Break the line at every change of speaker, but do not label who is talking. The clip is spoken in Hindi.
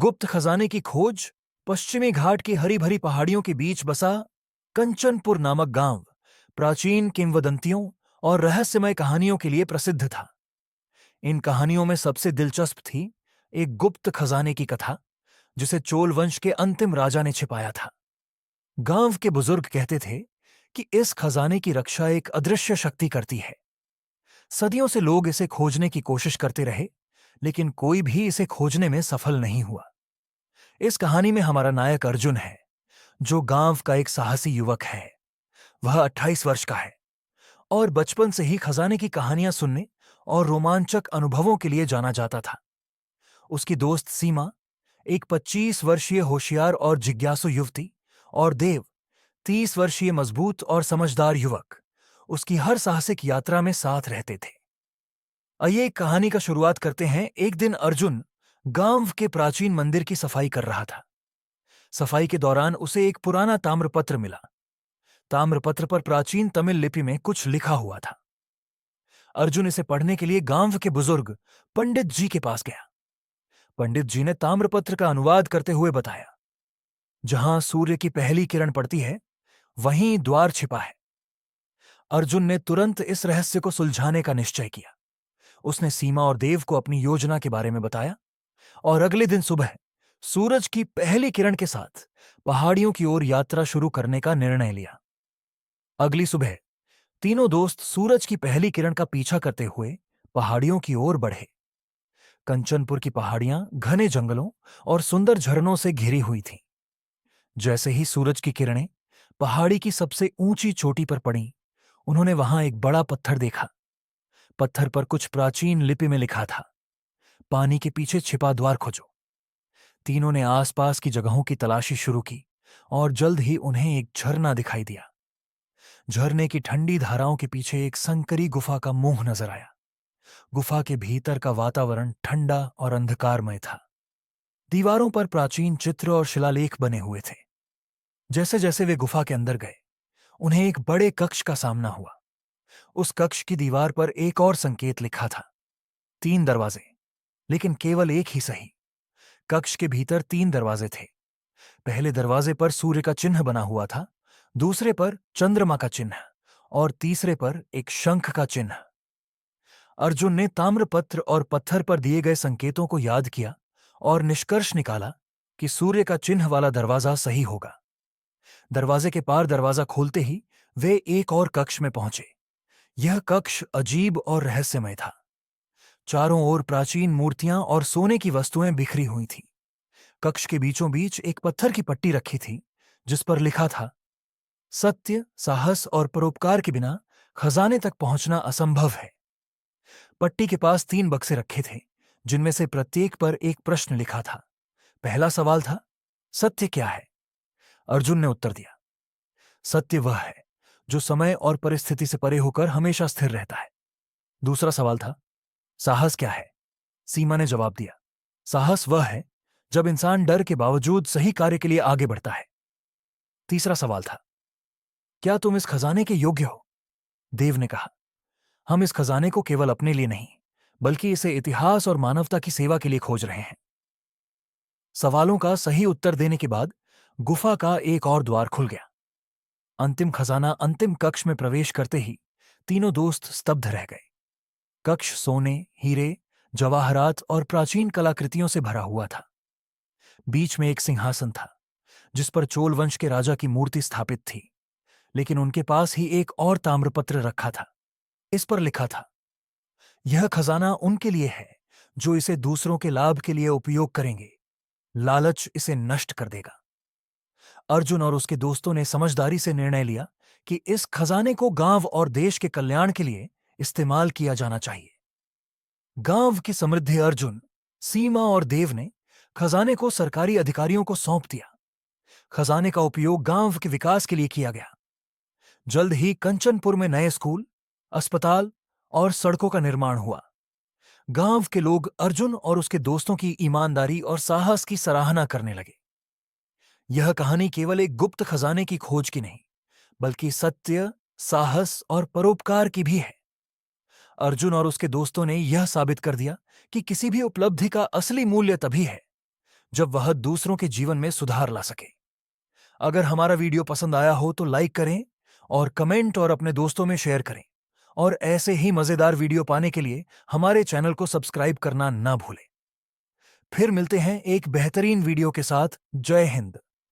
गुप्त खजाने की खोज। पश्चिमी घाट की हरी भरी पहाड़ियों के बीच बसा कंचनपुर नामक गांव प्राचीन किंवदंतियों और रहस्यमय कहानियों के लिए प्रसिद्ध था। इन कहानियों में सबसे दिलचस्प थी एक गुप्त खजाने की कथा जिसे चोल वंश के अंतिम राजा ने छिपाया था। गांव के बुजुर्ग कहते थे कि इस खजाने की रक्षा एक अदृश्य शक्ति करती है। सदियों से लोग इसे खोजने की कोशिश करते रहे, लेकिन कोई भी इसे खोजने में सफल नहीं हुआ। इस कहानी में हमारा नायक अर्जुन है, जो गांव का एक साहसी युवक है। वह 28 वर्ष का है और बचपन से ही खजाने की कहानियां सुनने और रोमांचक अनुभवों के लिए जाना जाता था। उसकी दोस्त सीमा, एक 25 वर्षीय होशियार और जिज्ञासु युवती, और देव, 30 वर्षीय मजबूत और समझदार युवक, उसकी हर साहसिक यात्रा में साथ रहते थे। आइए कहानी का शुरुआत करते हैं। एक दिन अर्जुन गांव के प्राचीन मंदिर की सफाई कर रहा था। सफाई के दौरान उसे एक पुराना ताम्रपत्र मिला। ताम्रपत्र पर प्राचीन तमिल लिपि में कुछ लिखा हुआ था। अर्जुन इसे पढ़ने के लिए गांव के बुजुर्ग पंडित जी के पास गया। पंडित जी ने ताम्रपत्र का अनुवाद करते हुए बताया, जहां सूर्य की पहली किरण पड़ती है, वहीं द्वार छिपा है। अर्जुन ने तुरंत इस रहस्य को सुलझाने का निश्चय किया। उसने सीमा और देव को अपनी योजना के बारे में बताया और अगले दिन सुबह सूरज की पहली किरण के साथ पहाड़ियों की ओर यात्रा शुरू करने का निर्णय लिया। अगली सुबह तीनों दोस्त सूरज की पहली किरण का पीछा करते हुए पहाड़ियों की ओर बढ़े। कंचनपुर की पहाड़ियां घने जंगलों और सुंदर झरनों से घिरी हुई थीं। जैसे ही सूरज की किरणें पहाड़ी की सबसे ऊंची चोटी पर पड़ीं, उन्होंने वहां एक बड़ा पत्थर देखा। पत्थर पर कुछ प्राचीन लिपि में लिखा था, पानी के पीछे छिपा द्वार खोजो। तीनों ने आसपास की जगहों की तलाशी शुरू की और जल्द ही उन्हें एक झरना दिखाई दिया। झरने की ठंडी धाराओं के पीछे एक संकरी गुफा का मुंह नजर आया। गुफा के भीतर का वातावरण ठंडा और अंधकारमय था। दीवारों पर प्राचीन चित्र और शिलालेख बने हुए थे। जैसे जैसे वे गुफा के अंदर गए, उन्हें एक बड़े कक्ष का सामना हुआ। उस कक्ष की दीवार पर एक और संकेत लिखा था, 3 दरवाजे, लेकिन केवल एक ही सही। कक्ष के भीतर 3 दरवाजे थे। पहले दरवाजे पर सूर्य का चिन्ह बना हुआ था, दूसरे पर चंद्रमा का चिन्ह और तीसरे पर एक शंख का चिन्ह। अर्जुन ने ताम्रपत्र और पत्थर पर दिए गए संकेतों को याद किया और निष्कर्ष निकाला कि सूर्य का चिन्ह वाला दरवाजा सही होगा। दरवाजे के पार दरवाजा खोलते ही वे एक और कक्ष में पहुंचे। यह कक्ष अजीब और रहस्यमय था। चारों ओर प्राचीन मूर्तियां और सोने की वस्तुएं बिखरी हुई थीं। कक्ष के बीचों बीच एक पत्थर की पट्टी रखी थी, जिस पर लिखा था, सत्य, साहस और परोपकार के बिना खजाने तक पहुंचना असंभव है। पट्टी के पास 3 बक्से रखे थे, जिनमें से प्रत्येक पर एक प्रश्न लिखा था। पहला सवाल था, सत्य क्या है? अर्जुन ने उत्तर दिया, सत्य वह है जो समय और परिस्थिति से परे होकर हमेशा स्थिर रहता है। दूसरा सवाल था, साहस क्या है? सीमा ने जवाब दिया, साहस वह है जब इंसान डर के बावजूद सही कार्य के लिए आगे बढ़ता है। तीसरा सवाल था, क्या तुम इस खजाने के योग्य हो? देव ने कहा, हम इस खजाने को केवल अपने लिए नहीं, बल्कि इसे इतिहास और मानवता की सेवा के लिए खोज रहे हैं। सवालों का सही उत्तर देने के बाद गुफा का एक और द्वार खुल गया। अंतिम कक्ष में प्रवेश करते ही तीनों दोस्त स्तब्ध रह गए। कक्ष सोने, हीरे, जवाहरात और प्राचीन कलाकृतियों से भरा हुआ था। बीच में एक सिंहासन था, जिस पर चोल वंश के राजा की मूर्ति स्थापित थी, लेकिन उनके पास ही एक और ताम्रपत्र रखा था। इस पर लिखा था, यह खजाना उनके लिए है जो इसे दूसरों के लाभ के लिए उपयोग करेंगे। लालच इसे नष्ट कर देगा। अर्जुन और उसके दोस्तों ने समझदारी से निर्णय लिया कि इस खजाने को गांव और देश के कल्याण के लिए इस्तेमाल किया जाना चाहिए। गांव की समृद्धि अर्जुन, सीमा और देव ने खजाने को सरकारी अधिकारियों को सौंप दिया। खजाने का उपयोग गांव के विकास के लिए किया गया। जल्द ही कंचनपुर में नए स्कूल, अस्पताल और सड़कों का निर्माण हुआ। गांव के लोग अर्जुन और उसके दोस्तों की ईमानदारी और साहस की सराहना करने लगे। यह कहानी केवल एक गुप्त खजाने की खोज की नहीं, बल्कि सत्य, साहस और परोपकार की भी है। अर्जुन और उसके दोस्तों ने यह साबित कर दिया कि किसी भी उपलब्धि का असली मूल्य तभी है जब वह दूसरों के जीवन में सुधार ला सके। अगर हमारा वीडियो पसंद आया हो तो लाइक करें और कमेंट और अपने दोस्तों में शेयर करें। और ऐसे ही मजेदार वीडियो पाने के लिए हमारे चैनल को सब्सक्राइब करना ना भूलें। फिर मिलते हैं एक बेहतरीन वीडियो के साथ। जय हिंद।